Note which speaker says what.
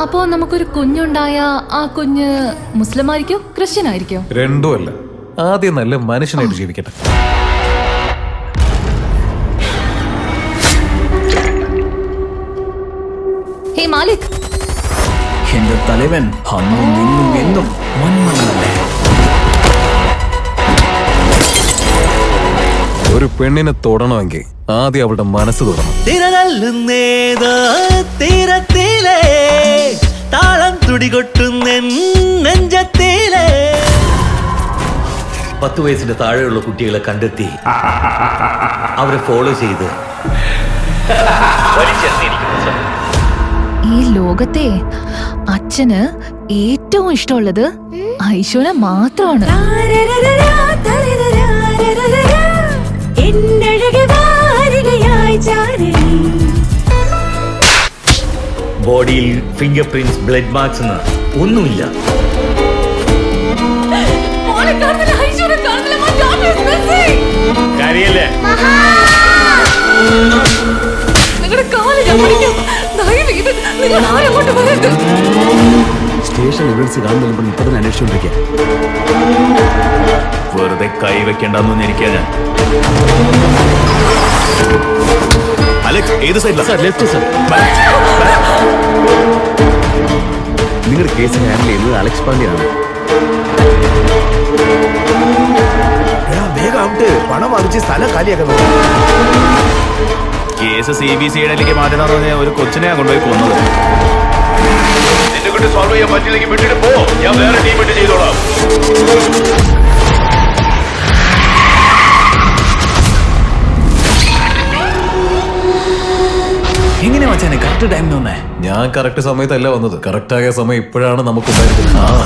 Speaker 1: അപ്പോ നമുക്കൊരു കുഞ്ഞുണ്ടായ ആ കുഞ്ഞ് മുസ്ലിം ആയിരിക്കോ ക്രിസ്ത്യൻ ആയിരിക്കോ?
Speaker 2: രണ്ടുമല്ല, ആദ്യം നല്ല മനുഷ്യനായിട്ട് ജീവിക്കട്ടെ.
Speaker 1: ഹേ മാലിക്,
Speaker 3: എന്റെ തലവൻ അന്നും ഇന്നും എന്നും മന്മഥനല്ലേ.
Speaker 2: ഒരു പെണ്ണിനെ തൊടണമെങ്കിൽ ആദ്യം അവളുടെ മനസ്സ് തൊടണം.
Speaker 4: തീരത്തിലെ താളം തുടികൊട്ടുന്ന നെഞ്ചത്തിലെ 10 വയസ്സിന്റെ താഴെയുള്ള കുട്ടികളെ കണ്ടെത്തി അവരെ ഫോളോ ചെയ്ത്
Speaker 1: ഈ ലോകത്തെ അച്ഛന് ഏറ്റവും ഇഷ്ടമുള്ളത് ഐശോനെ മാത്രമാണ്.
Speaker 4: ബോഡിയിൽ ഫിംഗർ പ്രിന്റ്സ്, ബ്ലഡ് മാർക്സ് ഒന്നുമില്ല.
Speaker 3: സ്റ്റേഷൻ എവിഡൻസ് കാണുന്നതിൽ ഇപ്പൊ തന്നെ അന്വേഷിച്ചോണ്ടിരിക്കുക.
Speaker 4: വെറുതെ കൈവെക്കേണ്ടെന്ന് ഇരിക്കാൻ ഞാൻ.
Speaker 3: അലക്സ് ഏത് സൈഡിലാണ്? Left sir. നിങ്ങളുടെ കേസ് ഹാൻഡിൽ ചെയ്യുന്നത് അലക്സ് പാണ്ഡ്യനാണ്.
Speaker 5: വേഗം പണം വാങ്ങിച്ച് സ്ഥലം കാലിയാക്കുന്നു.
Speaker 6: കേസ് CBCIഡിലേക്ക് മാറ്റണമെന്ന് പറഞ്ഞ ഒരു കൊച്ചിനെ കൊണ്ടുപോയി കൊന്നത്. നിന്നെ കൊണ്ട് സോൾവ് ചെയ്യാൻ പറ്റില്ലെങ്കിൽ വിട്ടിട്ട് പോ, ഞാൻ വേറെ ടീം ഇട്ട് ചെയ്തോളാം.
Speaker 3: എങ്ങനെ മച്ചാനെ കറക്റ്റ് ടൈമിന് വന്നേ?
Speaker 2: ഞാൻ കറക്റ്റ് സമയത്തല്ല വന്നത്. കറക്റ്റായ സമയം ഇപ്പോഴാണ് നമുക്കുണ്ടായിരുന്നത്.